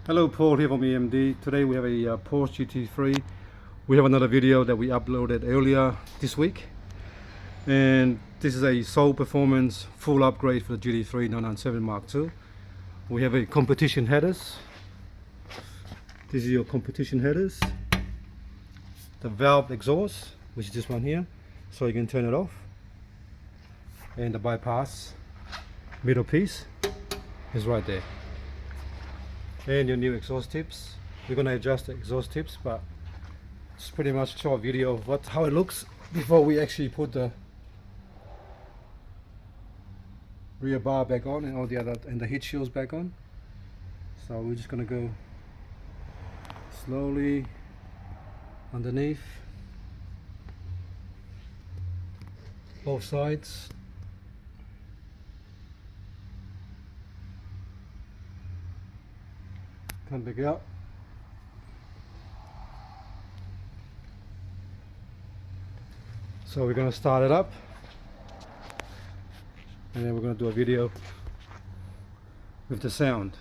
Hello, Paul here from EMD. Today we have a Porsche GT3. We have another video that we uploaded earlier this week, and this is a Soul Performance full upgrade for the GT3 997 Mark II. We have a competition headers. This is your competition headers. The valve exhaust, which is this one here, so you can turn it off, and the bypass middle piece is right there. And your new exhaust tips. We're going to adjust the exhaust tips, but it's pretty much a short video of how it looks before we actually put the rear bar back on and all the other and the heat shields back on. So we're just going to go slowly underneath both sides. Come back out. So we're going to start it up, and then we're going to do a video with the sound.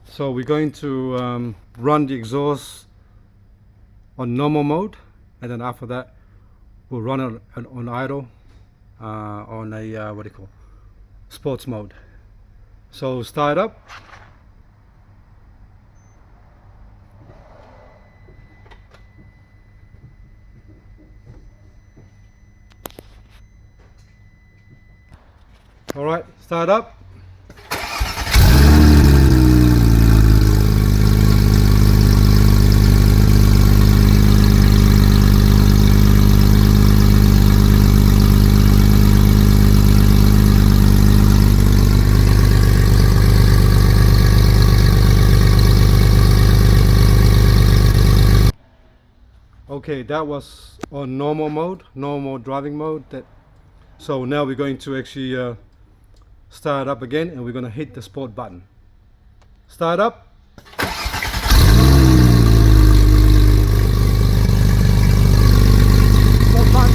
So we're going to run the exhaust on normal mode, and then after that we'll run it on idle on a what do you call, sports mode. So start up. All right, start up. Okay, that was on normal mode, normal driving mode. So now we're going to actually start up again, and we're going to hit the sport button. Start up. Sport button.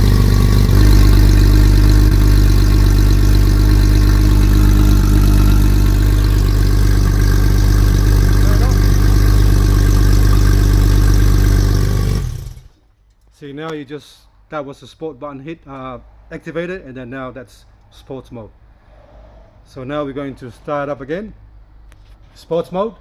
See, now that was the sport button hit, activated, and then now that's sports mode. So now we're going to start up again, sports mode.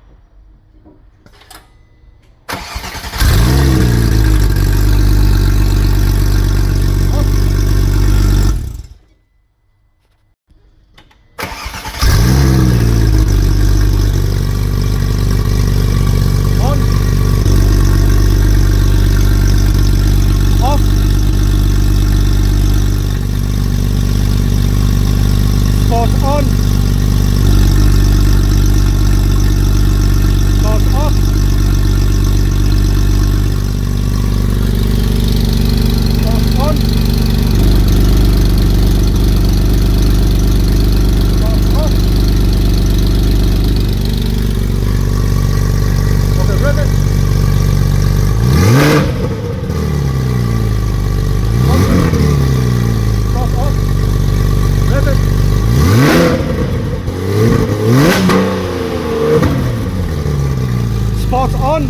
Sports on.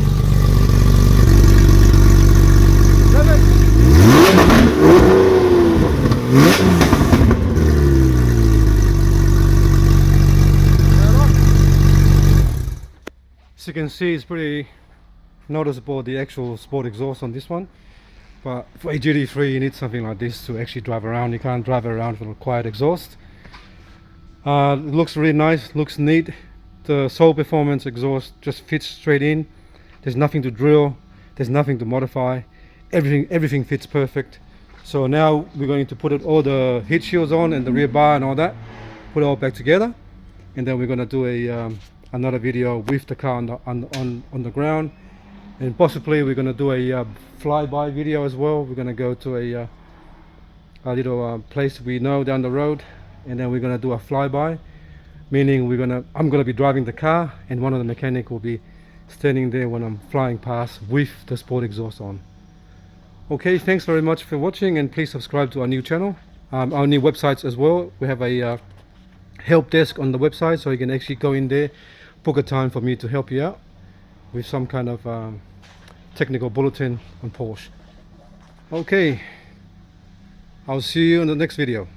As you can see, it's pretty noticeable, the actual sport exhaust on this one. But for a GT3 you need something like this to actually drive around. You can't drive around with a quiet exhaust. It looks really nice, looks neat. The Soul Performance exhaust just fits straight in. There's nothing to drill, there's nothing to modify. Everything fits perfect. So now we're going to put all the heat shields on and the rear bar and all that, put it all back together, and then we're going to do another video with the car on the ground, and possibly we're going to do a flyby video as well. We're going to go to a little place we know down the road, and then we're going to do a flyby, meaning I'm going to be driving the car, and one of the mechanics will be standing there when I'm flying past with the sport exhaust on. Okay, thanks very much for watching, and please subscribe to our new channel, our new websites as well. We have a help desk on the website, so you can actually go in there, book a time for me to help you out. with some kind of technical bulletin on Porsche. Okay, I'll see you in the next video.